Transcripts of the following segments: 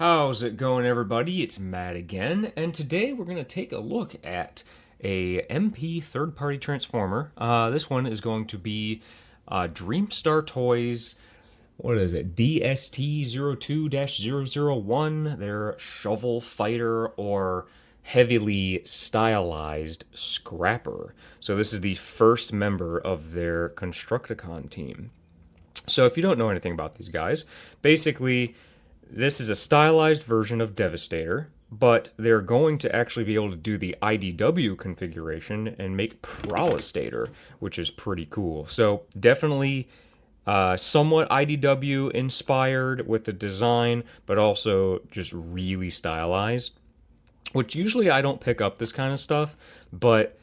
How's it going, everybody? It's Matt again, and today we're going to take a look at a MP third-party transformer. This one is going to be DreamStar Toys. What is it? DST02-001. Their shovel fighter or heavily stylized scrapper. So this is the first member of their Constructicon team. So if you don't know anything about these guys, basically this is a stylized version of Devastator, but they're going to actually be able to do the IDW configuration and make Prowlestator, which is pretty cool. So definitely somewhat IDW inspired with the design, but also just really stylized, which usually I don't pick up this kind of stuff, but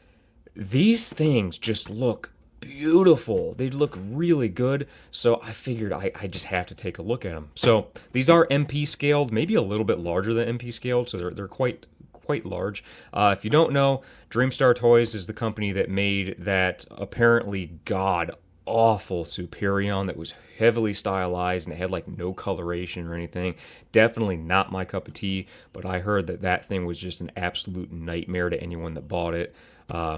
these things just look beautiful. They look really good, so I figured I just have to take a look at them. So these are MP scaled, maybe a little bit larger than MP scaled, so they're quite large. If you don't know, DreamStar Toys is the company that made that apparently god awful Superion that was heavily stylized and it had like no coloration or anything. Definitely not my cup of tea, but I heard that thing was just an absolute nightmare to anyone that bought it.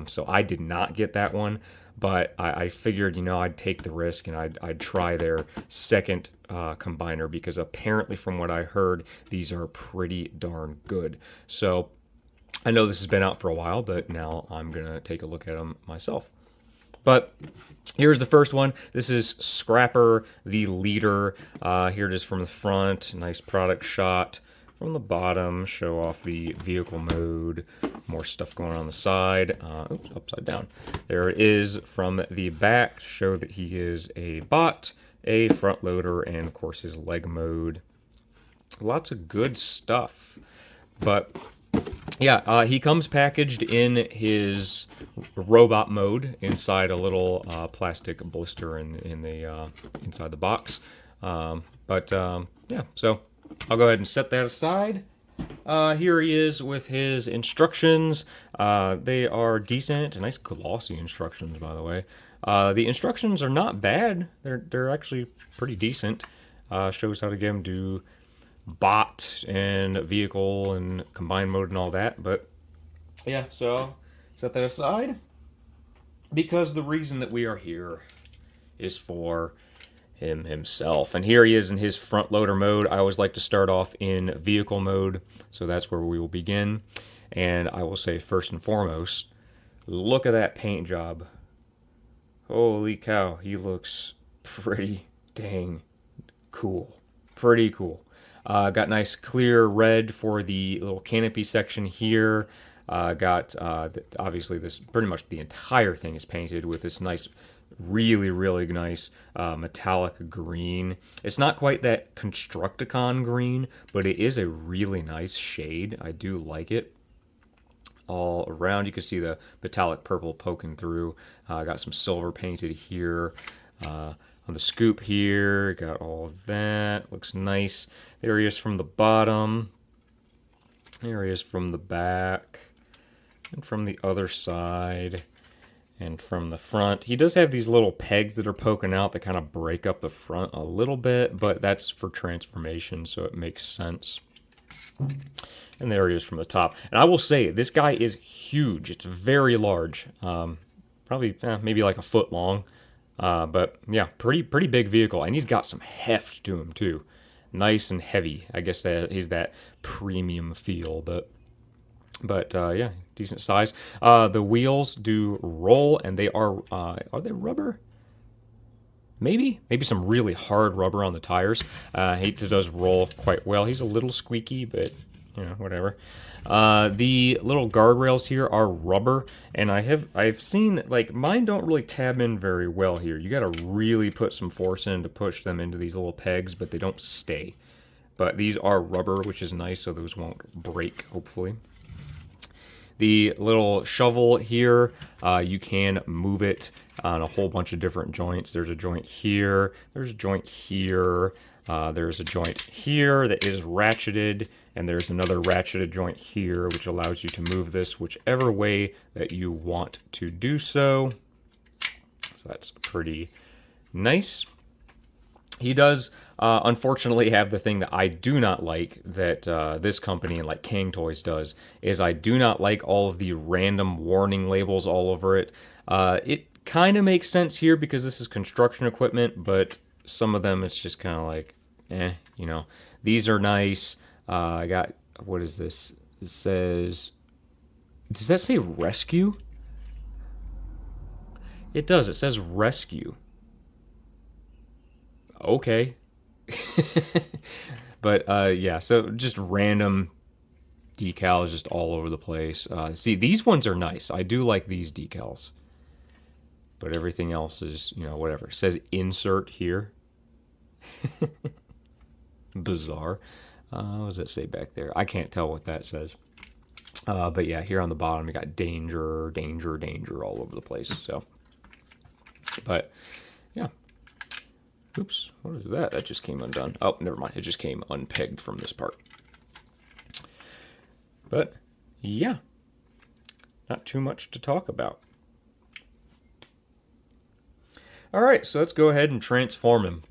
So I did not get that one, but I figured, I'd take the risk and I'd try their second combiner because apparently from what I heard, these are pretty darn good. So I know this has been out for a while, but now I'm going to take a look at them myself. But here's the first one. This is Scrapper, the leader. Here it is from the front. Nice product shot. From the bottom, show off the vehicle mode. More stuff going on the side. Oops, upside down. There it is from the back to show that he is a bot, a front loader, and of course his leg mode. Lots of good stuff. But yeah, he comes packaged in his robot mode inside a little plastic blister in the inside the box. Yeah, so I'll go ahead and set that aside. Here he is with his instructions. They are decent, nice glossy instructions, by the way. The instructions are not bad. They're actually pretty decent. Shows how to get him to bot and vehicle and combine mode and all that. But yeah, so set that aside because the reason that we are here is for him himself. And here he is in his front loader mode. I always like to start off in vehicle mode, so that's where we will begin. And I will say first and foremost, look at that paint job. Holy cow, he looks pretty dang cool. Pretty cool. Got nice clear red for the little canopy section here. Got obviously this, pretty much the entire thing is painted with this nice, really nice metallic green. It's not quite that Constructicon green, but it is a really nice shade. I do like it. All around, you can see the metallic purple poking through. Got some silver painted here. On the scoop here, got all of that. Looks nice. There he is from the bottom. There he is from the back. And from the other side. And from the front. He does have these little pegs that are poking out that kind of break up the front a little bit, but that's for transformation, so it makes sense. And there he is from the top. And I will say, this guy is huge. It's very large. Probably maybe like a foot long. But yeah, pretty big vehicle, and he's got some heft to him too. Nice and heavy. I guess that he's that premium feel, but yeah, decent size. The wheels do roll, and they are they rubber? Maybe some really hard rubber on the tires. He does roll quite well. He's a little squeaky, but whatever. The little guardrails here are rubber, and I've seen, like, mine don't really tab in very well here. You got to really put some force in to push them into these little pegs, but they don't stay. But these are rubber, which is nice, so those won't break, hopefully. The little shovel here, you can move it on a whole bunch of different joints. There's a joint here, there's a joint here, there's a joint here that is ratcheted, and there's another ratcheted joint here, which allows you to move this whichever way that you want to do so. So that's pretty nice. He does, unfortunately, have the thing that I do not like that this company, like King Toys, does, is I do not like all of the random warning labels all over it. It kind of makes sense here because this is construction equipment, but some of them it's just kind of like, you know. These are nice. I got, what is this? It says, does that say rescue? It does. It says rescue. Okay. But yeah, so just random decals just all over the place. See, these ones are nice. I do like these decals. But everything else is, you know, whatever. It says insert here. Bizarre. What does it say back there? I can't tell what that says. But yeah, here on the bottom, you got danger, danger, danger all over the place. So, but yeah. Oops, what is that? That just came undone. Oh, never mind. It just came unpegged from this part. But yeah, not too much to talk about. All right, so let's go ahead and transform him.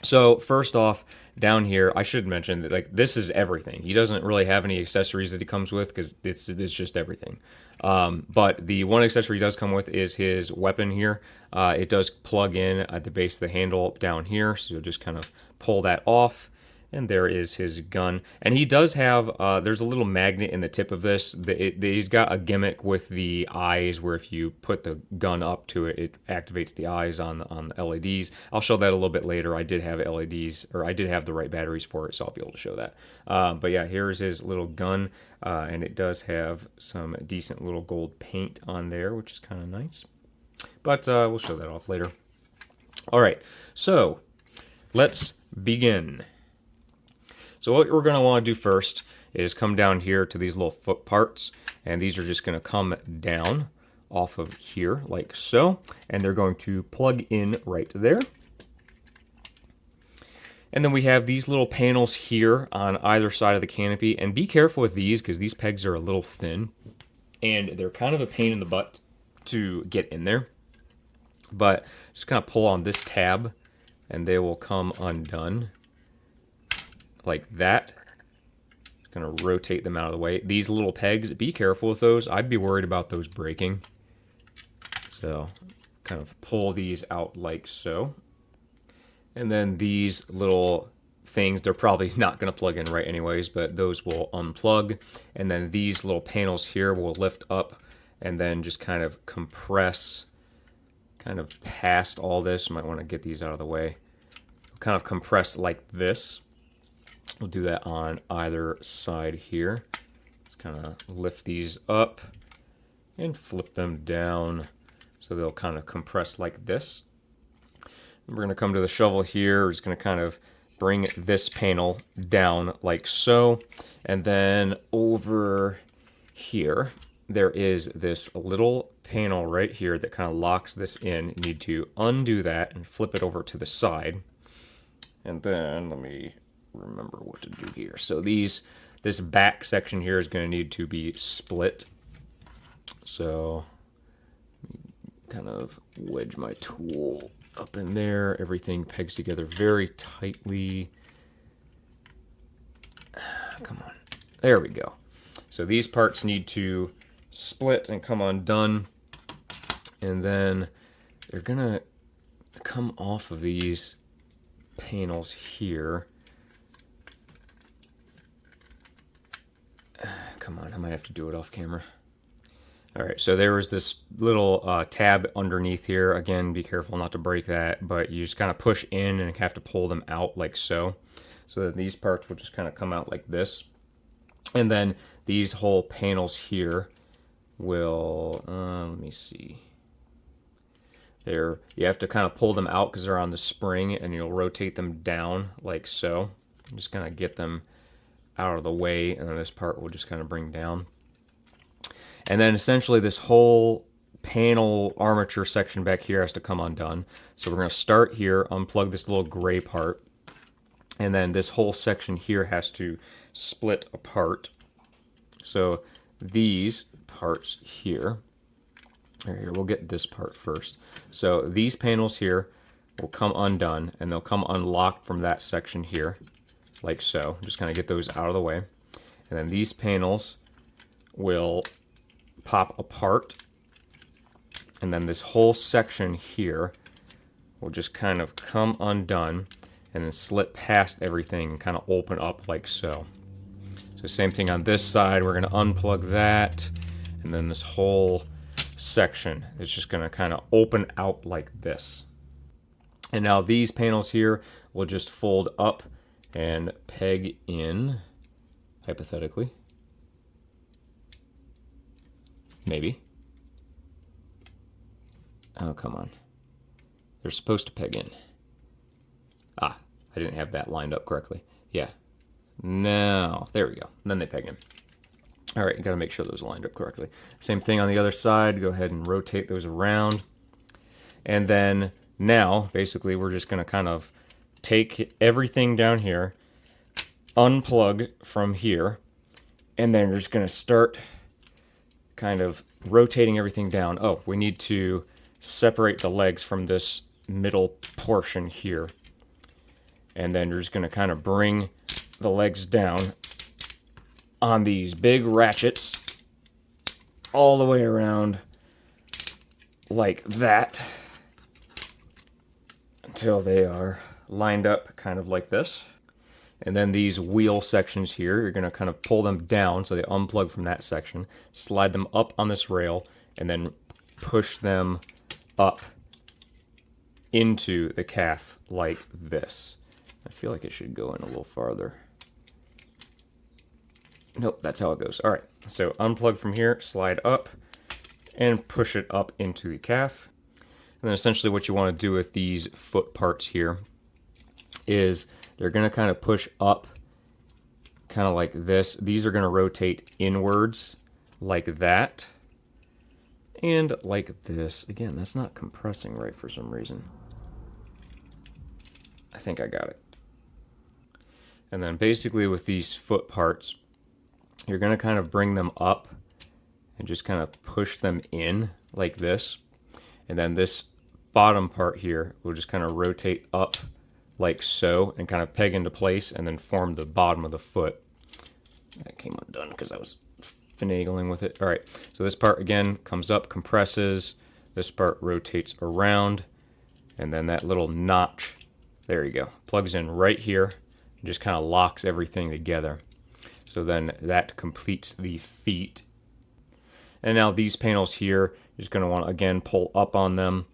So first off, down here, I should mention that like this is everything. He doesn't really have any accessories that he comes with because it's just everything. But the one accessory he does come with is his weapon here. It does plug in at the base of the handle down here, so you'll just kind of pull that off. And there is his gun. And he does have, there's a little magnet in the tip of this. He's got a gimmick with the eyes where if you put the gun up to it, it activates the eyes on the LEDs. I'll show that a little bit later. I did have LEDs, or I did have the right batteries for it, so I'll be able to show that. But yeah, here's his little gun. And it does have some decent little gold paint on there, which is kind of nice. But we'll show that off later. All right, so let's begin. So what we're going to want to do first is come down here to these little foot parts, and these are just going to come down off of here like so, and they're going to plug in right there. And then we have these little panels here on either side of the canopy, and be careful with these because these pegs are a little thin, and they're kind of a pain in the butt to get in there. But just kind of pull on this tab, and they will come undone. Like that. Just gonna rotate them out of the way. These little pegs, be careful with those. I'd be worried about those breaking. So kind of pull these out like so. And then these little things, they're probably not gonna plug in right anyways, but those will unplug. And then these little panels here will lift up and then just kind of compress kind of past all this. You might want to get these out of the way. Kind of compress like this. We'll do that on either side here. Just kind of lift these up and flip them down so they'll kind of compress like this. We're going to come to the shovel here. We're just going to kind of bring this panel down like so. And then over here, there is this little panel right here that kind of locks this in. You need to undo that and flip it over to the side. And then let me remember what to do here. So this back section here is going to need to be split. So kind of wedge my tool up in there. Everything pegs together very tightly. Come on. There we go. So these parts need to split and come undone. And then they're going to come off of these panels here. Come on, I might have to do it off camera. All right, so there was this little tab underneath here. Again, be careful not to break that, but you just kind of push in and have to pull them out like so. So that these parts will just kind of come out like this. And then these whole panels here will, let me see. You have to kind of pull them out because they're on the spring, and you'll rotate them down like so. Just kind of get them out of the way, and then this part will just kind of bring down. And then essentially this whole panel armature section back here has to come undone. So we're going to start here, unplug this little gray part, and then this whole section here has to split apart. So these parts here, we'll get this part first. So these panels here will come undone, and they'll come unlocked from that section here, like so. Just kind of get those out of the way. And then these panels will pop apart, and then this whole section here will just kind of come undone and then slip past everything and kind of open up like so. So same thing on this side, we're going to unplug that, and then this whole section is just going to kind of open out like this. And now these panels here will just fold up and peg in, hypothetically. Maybe. Oh, come on. They're supposed to peg in. Ah, I didn't have that lined up correctly. Yeah. Now, there we go. And then they peg in. All right, you got to make sure those are lined up correctly. Same thing on the other side. Go ahead and rotate those around. And then now, basically, we're just going to kind of take everything down here, unplug from here, and then we're just going to start kind of rotating everything down. Oh, we need to separate the legs from this middle portion here. And then you're just going to kind of bring the legs down on these big ratchets all the way around like that until they are lined up kind of like this. And then these wheel sections here, you're going to kind of pull them down so they unplug from that section, slide them up on this rail, and then push them up into the calf like this. I feel like it should go in a little farther. Nope, that's how it goes. All right, so unplug from here, slide up, and push it up into the calf. And then essentially what you want to do with these foot parts here is they're going to kind of push up kind of like this. These are going to rotate inwards like that and like this. Again, that's not compressing right for some reason. I think I got it. And then basically with these foot parts, you're going to kind of bring them up and just kind of push them in like this. And then this bottom part here will just kind of rotate up like so and kind of peg into place and then form the bottom of the foot. That came undone because I was finagling with it. All right, so this part again comes up, compresses. This part rotates around, and then that little notch, there you go, plugs in right here and just kind of locks everything together. So then that completes the feet. And now these panels here, you're just going to want to again pull up on them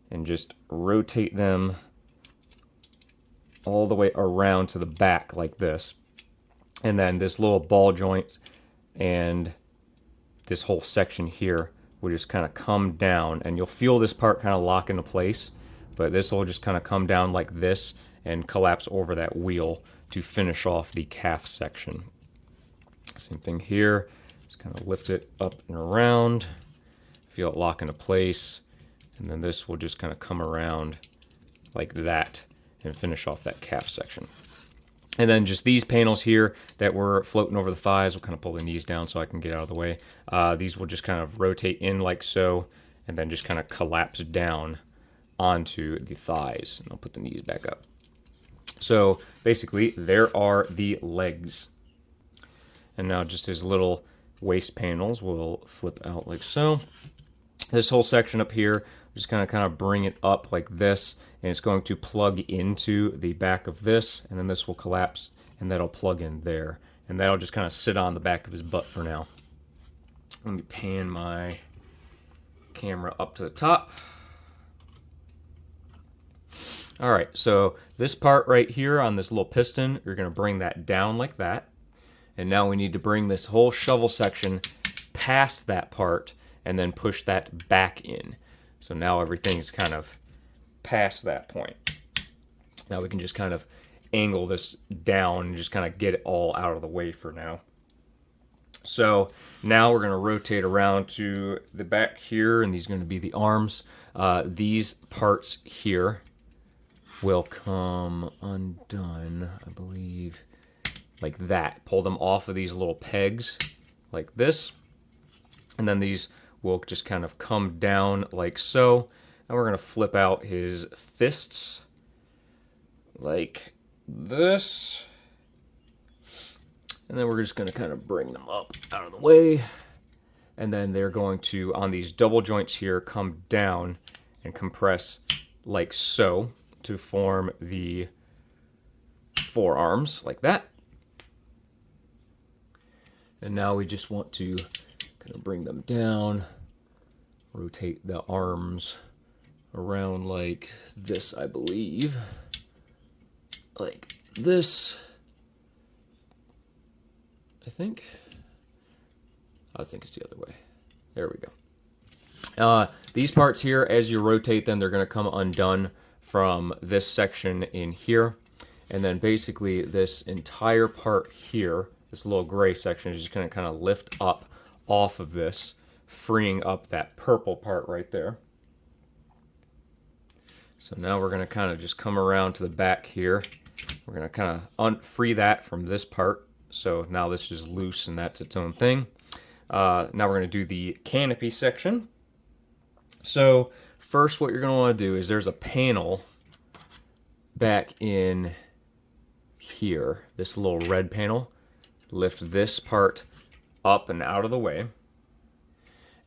and just rotate them all the way around to the back like this. And then this little ball joint and this whole section here will just kind of come down, and you'll feel this part kind of lock into place, but this will just kind of come down like this and collapse over that wheel to finish off the calf section. Same thing here, just kind of lift it up and around, feel it lock into place, and then this will just kind of come around like that and finish off that calf section. And then just these panels here that were floating over the thighs, we'll kind of pull the knees down so I can get out of the way. These will just kind of rotate in like so, and then just kind of collapse down onto the thighs. And I'll put the knees back up. So basically, there are the legs. And now just his little waist panels will flip out like so. This whole section up here, just kind of bring it up like this, and it's going to plug into the back of this, and then this will collapse, and that'll plug in there. And that'll just kind of sit on the back of his butt for now. Let me pan my camera up to the top. All right, so this part right here on this little piston, you're going to bring that down like that. And now we need to bring this whole shovel section past that part and then push that back in. So now everything's kind of past that point. Now we can just kind of angle this down and just kind of get it all out of the way for now. So now we're going to rotate around to the back here, and these are going to be the arms. These parts here will come undone, I believe, like that. Pull them off of these little pegs like this, and then these will just kind of come down like so. And we're going to flip out his fists like this. And then we're just going to kind of bring them up out of the way. And then they're going to, on these double joints here, come down and compress like so to form the forearms like that. And now we just want to kind of bring them down, rotate the arms around like this, I believe. Like this. I think it's the other way. There we go. These parts here, as you rotate them, they're going to come undone from this section in here. And then basically this entire part here, this little gray section, is just going to kind of lift up off of this, freeing up that purple part right there. So now we're going to kind of just come around to the back here. We're going to kind of free that from this part. So now this is loose and that's its own thing. Now we're going to do the canopy section. So first what you're going to want to do is there's a panel back in here, this little red panel. Lift this part up and out of the way.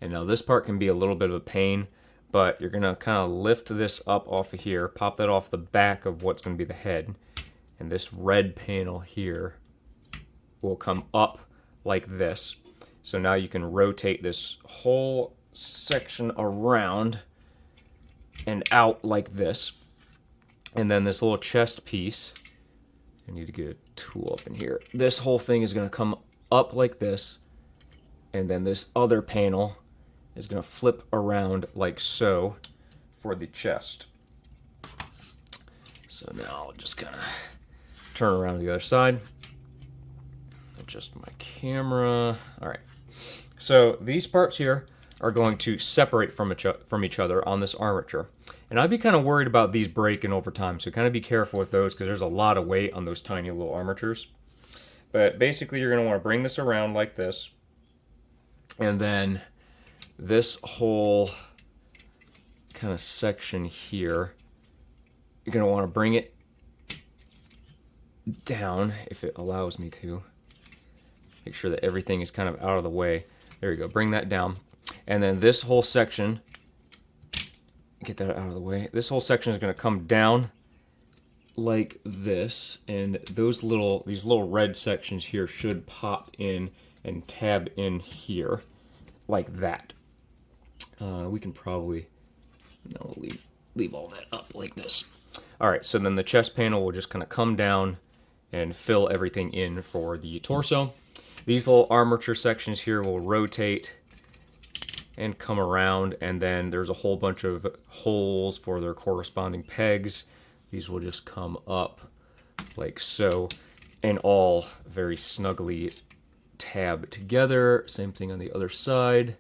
And now this part can be a little bit of a pain, but you're going to kind of lift this up off of here, pop that off the back of what's going to be the head. And this red panel here will come up like this. So now you can rotate this whole section around and out like this. And then this little chest piece, I need to get a tool up in here. This whole thing is going to come up like this. And then this other panel is going to flip around like so for the chest. So now I'll just kind of turn around to the other side. Adjust my camera. All right. So these parts here are going to separate from each other on this armature. And I'd be kind of worried about these breaking over time, so kind of be careful with those because there's a lot of weight on those tiny little armatures. But basically you're going to want to bring this around like this. And then this whole kind of section here, you're going to want to bring it down if it allows me to. Make sure that everything is kind of out of the way. There you go. Bring that down. And then this whole section, get that out of the way. This whole section is going to come down like this. And these little red sections here should pop in and tab in here like that. We can probably, no, leave all that up like this. All right. So then the chest panel will just kind of come down and fill everything in for the torso. These little armature sections here will rotate and come around, and then there's a whole bunch of holes for their corresponding pegs. These will just come up like so, and all very snugly tab together. Same thing on the other side.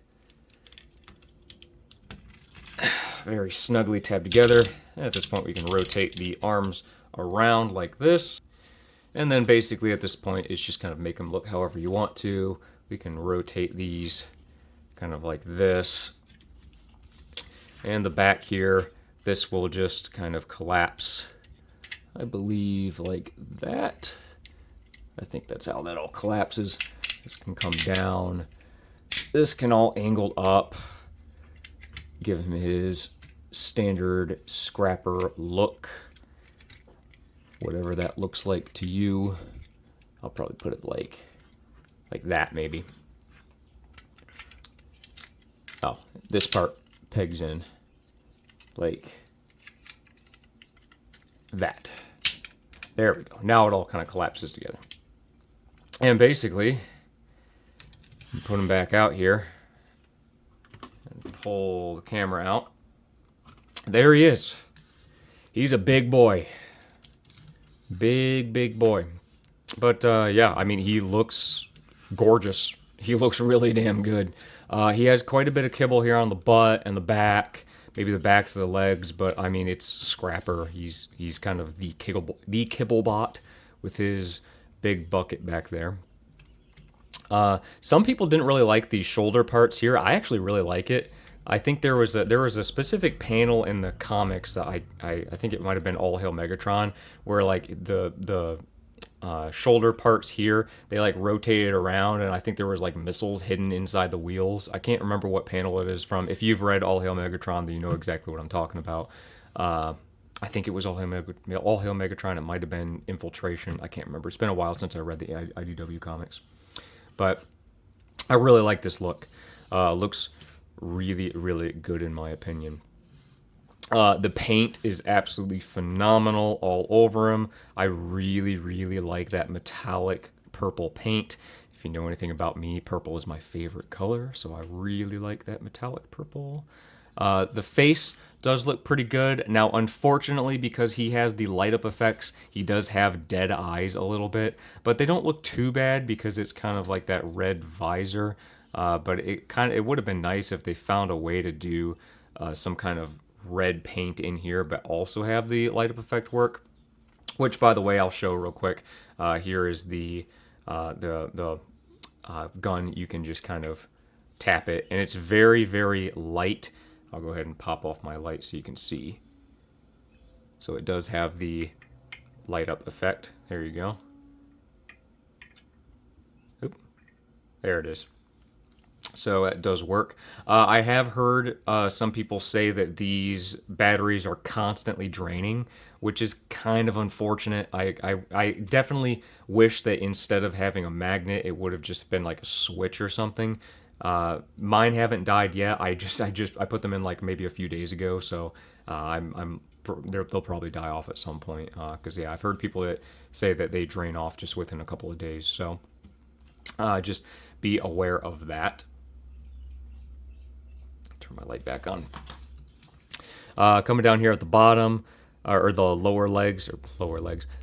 Very snugly tabbed together. And at this point we can rotate the arms around like this. And then basically at this point, it's just kind of make them look however you want to. We can rotate these kind of like this. And the back here, this will just kind of collapse, I believe, like that. I think that's how that all collapses. This can come down. This can all angle up. Give him his standard scrapper look. Whatever that looks like to you. I'll probably put it like that maybe. Oh, this part pegs in like that. There we go. Now it all kind of collapses together. And basically, put him back out here and pull the camera out. There he is. He's a big boy. Big boy. But yeah, I mean, he looks gorgeous. He looks really damn good. He has quite a bit of kibble here on the butt and the back, maybe the backs of the legs, but I mean, it's Scrapper. He's kind of the kibble bot with his big bucket back there. Some people didn't really like the shoulder parts here. I actually really like it. I think there was a specific panel in the comics that I think it might have been All Hail Megatron, where like the shoulder parts here, they like rotated around, and I think there was like missiles hidden inside the wheels. I can't remember what panel it is from. If you've read All Hail Megatron, then you know exactly what I'm talking about. I think it was All Hail Megatron. It might have been Infiltration. I can't remember. It's been a while since I read the IDW comics, but I really like this look. Looks really, really good in my opinion. The paint is absolutely phenomenal all over him. I really, really like that metallic purple paint. If you know anything about me, purple is my favorite color, so I really like that metallic purple. The face does look pretty good. Now, unfortunately, because he has the light up effects, he does have dead eyes a little bit, but they don't look too bad because it's kind of like that red visor. But it would have been nice if they found a way to do some kind of red paint in here, but also have the light up effect work. Which, by the way, I'll show real quick. Here is the gun. You can just kind of tap it, and it's very, very light. I'll go ahead and pop off my light so you can see. So it does have the light up effect. There you go. Oop. There it is. So it does work. I have heard some people say that these batteries are constantly draining, which is kind of unfortunate. I definitely wish that instead of having a magnet, it would have just been like a switch or something. Mine haven't died yet. I put them in like maybe a few days ago, so they'll probably die off at some point. Because yeah, I've heard people that say that they drain off just within a couple of days. So just be aware of that. Turn my light back on. Coming down here at the bottom, or the lower legs,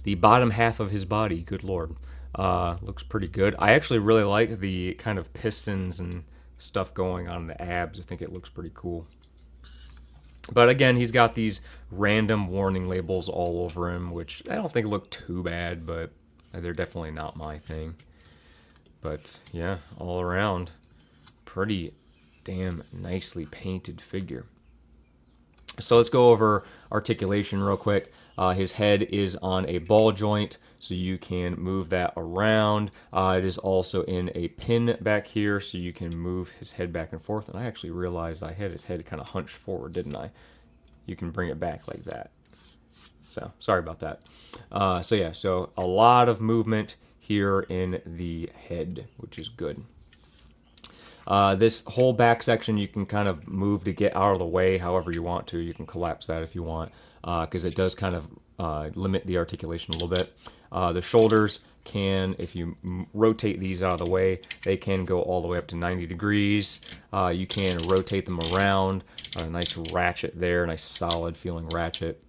the bottom half of his body, good lord, looks pretty good. I actually really like the kind of pistons and stuff going on in the abs. I think it looks pretty cool. But again, he's got these random warning labels all over him, which I don't think look too bad, but they're definitely not my thing. But yeah, all around, pretty damn nicely painted figure. So let's go over articulation real quick. His head is on a ball joint, so you can move that around. It is also in a pin back here, so you can move his head back and forth. And I actually realized I had his head kind of hunched forward, didn't I? You can bring it back like that. So sorry about that. So yeah, so a lot of movement here in the head, which is good. This whole back section you can kind of move to get out of the way however you want to. You can collapse that if you want, because it does kind of limit the articulation a little bit. The shoulders can, if you rotate these out of the way, they can go all the way up to 90 degrees. You can rotate them around. A nice ratchet there, nice solid feeling ratchet.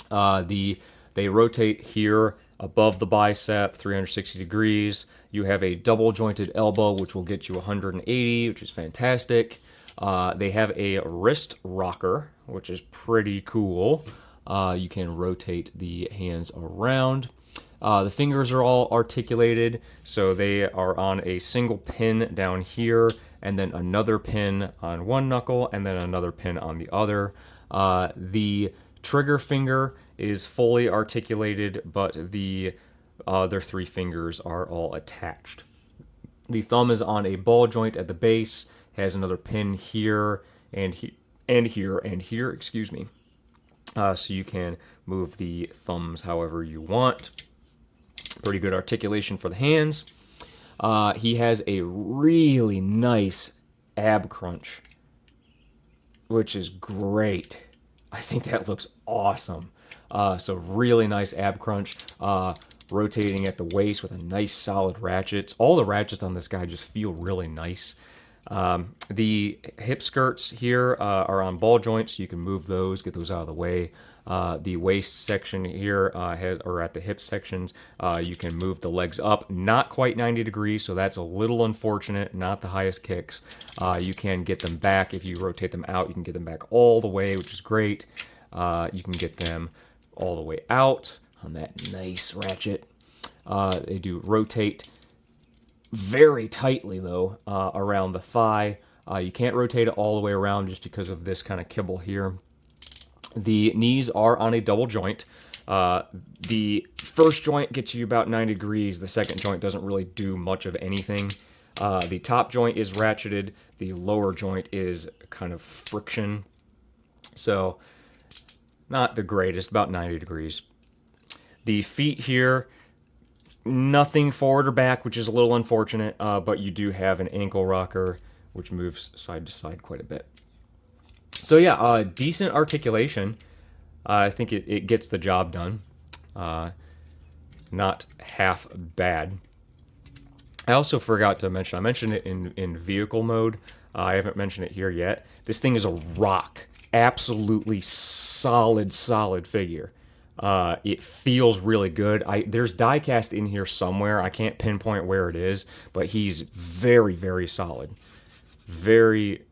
They rotate here above the bicep, 360 degrees. You have a double jointed elbow, which will get you 180, which is fantastic. They have a wrist rocker, which is pretty cool. You can rotate the hands around. The fingers are all articulated, so they are on a single pin down here, and then another pin on one knuckle, and then another pin on the other. The trigger finger is fully articulated, but the other three fingers are all attached. The thumb is on a ball joint at the base, has another pin here and here, excuse me. So you can move the thumbs however you want. Pretty good articulation for the hands. He has a really nice ab crunch, which is great. I think that looks awesome. So really nice ab crunch. Rotating at the waist with a nice solid ratchet. All the ratchets on this guy just feel really nice. The hip skirts here are on ball joints, so you can move those, get those out of the way. The waist section here or at the hip sections, you can move the legs up, not quite 90 degrees, so that's a little unfortunate, not the highest kicks. You can get them back. If you rotate them out, you can get them back all the way, which is great. You can get them all the way out on that nice ratchet. They do rotate very tightly though around the thigh. You can't rotate it all the way around just because of this kind of kibble here. The knees are on a double joint. The first joint gets you about 90 degrees. The second joint doesn't really do much of anything. The top joint is ratcheted. The lower joint is kind of friction. So not the greatest, about 90 degrees. The feet here, nothing forward or back, which is a little unfortunate, but you do have an ankle rocker, which moves side to side quite a bit. So yeah, decent articulation. I think it gets the job done. Not half bad. I also forgot to mention, I mentioned it in vehicle mode. I haven't mentioned it here yet. This thing is a rock. Absolutely solid figure. It feels really good. There's die-cast in here somewhere. I can't pinpoint where it is, but he's very solid. Very,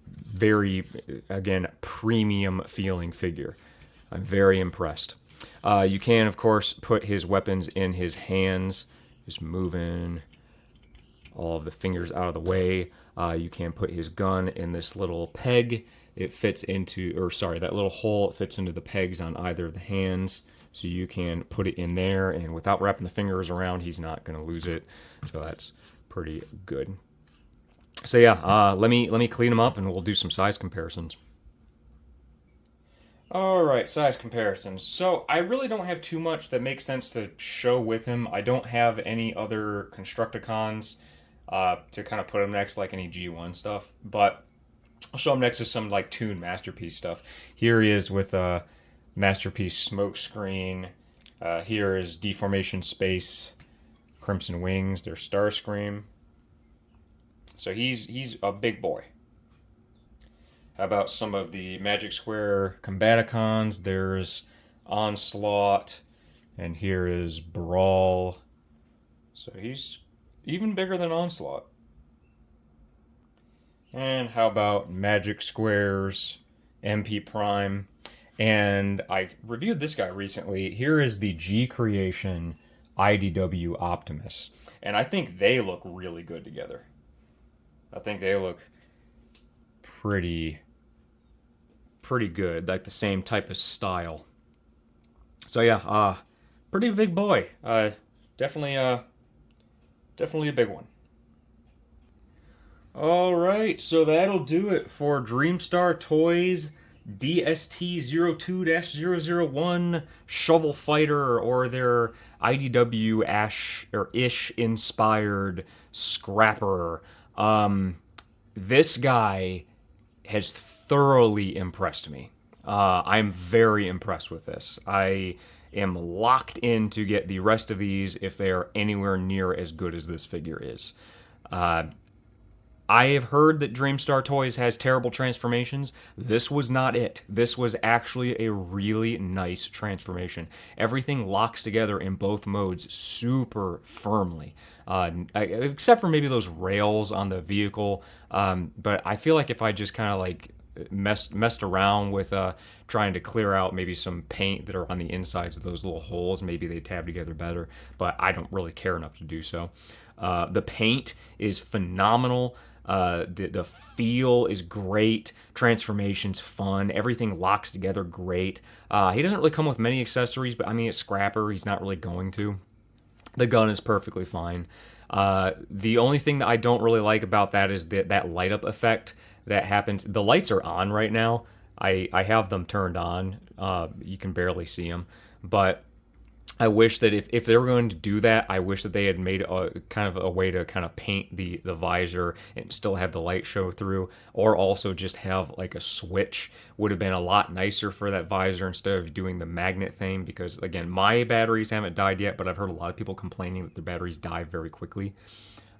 again, premium feeling figure. I'm very impressed. You can, of course, put his weapons in his hands. Just moving all of the fingers out of the way. You can put his gun in this little peg. It fits into, or sorry, that little hole fits into the pegs on either of the hands. So you can put it in there, and without wrapping the fingers around, he's not going to lose it. So that's pretty good. So yeah, let me clean him up, and we'll do some size comparisons. Alright, size comparisons. So I really don't have too much that makes sense to show with him. I don't have any other Constructicons to kind of put him next, like any G1 stuff. But I'll show him next to some like Toon Masterpiece stuff. Here he is with a Masterpiece Smokescreen. Here is Deformation Space, Crimson Wings, their Starscream. So he's a big boy. How about some of the Magic Square Combaticons? There's Onslaught, and here is Brawl. So he's even bigger than Onslaught. And how about Magic Squares, MP Prime? And I reviewed this guy recently. Here is the G Creation IDW Optimus. And I think they look really good together. I think they look pretty good, like the same type of style. So yeah, pretty big boy. Definitely a big one. All right, so that'll do it for DreamStar Toys DST02-001 Shovel Fighter, or their IDW-ish inspired scrapper. This guy has thoroughly impressed me. I'm very impressed with this. I am locked in to get the rest of these if they are anywhere near as good as this figure is. I have heard that DreamStar Toys has terrible transformations. This was not it. This was actually a really nice transformation. Everything locks together in both modes super firmly. Except for maybe those rails on the vehicle. But I feel like if I just kind of like messed around with trying to clear out maybe some paint that are on the insides of those little holes, maybe they tab together better, but I don't really care enough to do so. The paint is phenomenal. The feel is great. Transformation's fun. Everything locks together great. He doesn't really come with many accessories, but I mean, it's Scrapper. He's not really going to. The gun is perfectly fine. The only thing that I don't really like about that is that light up effect that happens. The lights are on right now. I have them turned on. You can barely see them, but I wish that if they were going to do that, I wish that they had made a kind of a way to kind of paint the visor and still have the light show through, or also just have like a switch. Would have been a lot nicer for that visor instead of doing the magnet thing, because again, my batteries haven't died yet, but I've heard a lot of people complaining that their batteries die very quickly.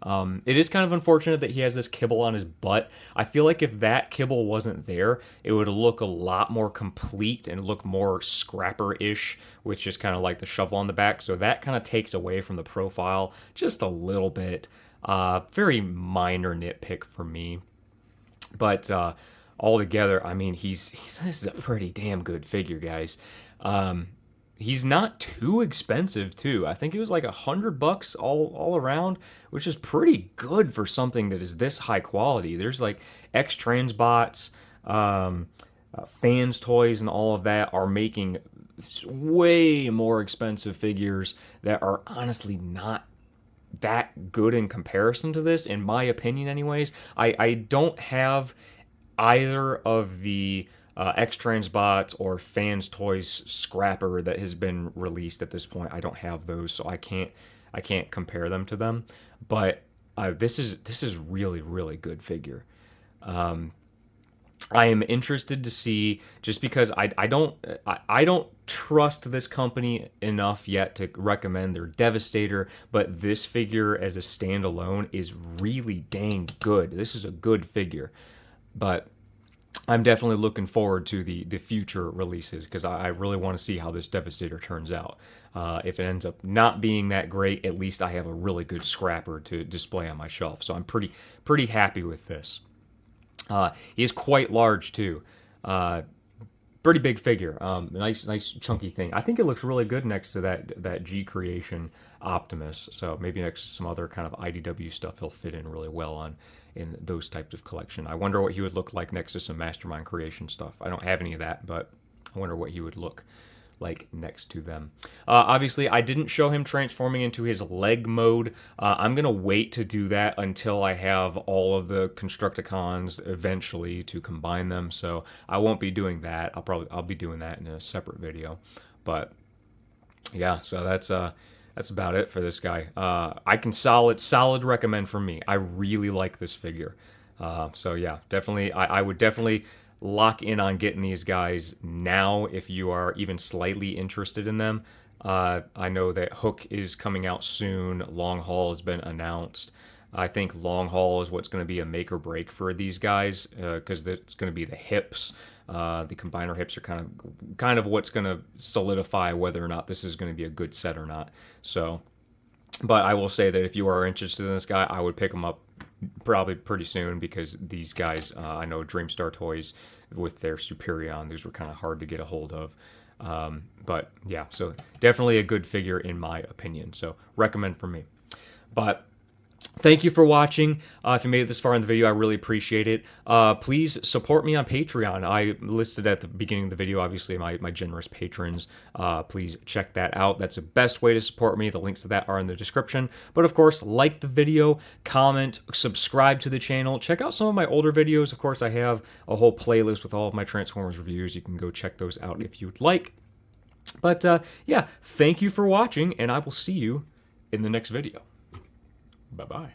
It is kind of unfortunate that he has this kibble on his butt. I feel like if that kibble wasn't there, it would look a lot more complete and look more Scrapper-ish, with just kind of like the shovel on the back. So that kind of takes away from the profile just a little bit. Very minor nitpick for me. But altogether, I mean, this is a pretty damn good figure, guys. he's not too expensive too. I think it was like $100 all around, which is pretty good for something that is this high quality. There's like X Transbots, fans toys, and all of that are making way more expensive figures that are honestly not that good in comparison to this, in my opinion anyways. I don't have either of the X Transbots or Fans Toys Scrapper that has been released at this point. I don't have those, so I can't compare them to them. But this is really good figure. I am interested to see, just because I don't trust this company enough yet to recommend their Devastator, but this figure as a standalone is really dang good. This is a good figure, but I'm definitely looking forward to the future releases, because I really want to see how this Devastator turns out. If it ends up not being that great, at least I have a really good scrapper to display on my shelf. So I'm pretty happy with this. He is quite large too. Pretty big figure. Nice chunky thing. I think it looks really good next to that G Creation Optimus. So maybe next to some other kind of IDW stuff, he'll fit in really well in those types of collection. I wonder what he would look like next to some Mastermind Creation stuff. I don't have any of that, but I wonder what he would look like next to them. Obviously, I didn't show him transforming into his leg mode. I'm gonna wait to do that until I have all of the Constructicons eventually to combine them. So I won't be doing that. I'll be doing that in a separate video. But yeah, so that's about it for this guy. I can solid recommend from me. I really like this figure. So yeah, definitely, I would definitely lock in on getting these guys now if you are even slightly interested in them. I know that Hook is coming out soon. Long Haul has been announced. I think Long Haul is what's going to be a make or break for these guys, because it's going to be the hips. The combiner hips are kind of what's going to solidify whether or not this is going to be a good set or not. So, but I will say that if you are interested in this guy, I would pick him up probably pretty soon, because these guys, I know DreamStar Toys with their Superion, these were kind of hard to get a hold of. But yeah, so definitely a good figure in my opinion. So recommend from me. But thank you for watching. If you made it this far in the video, I really appreciate it. Please support me on Patreon. I listed at the beginning of the video, obviously, my generous patrons. Please check that out. That's the best way to support me. The links to that are in the description. But of course, like the video, comment, subscribe to the channel. Check out some of my older videos. Of course, I have a whole playlist with all of my Transformers reviews. You can go check those out if you'd like. But yeah, thank you for watching, and I will see you in the next video. Bye-bye.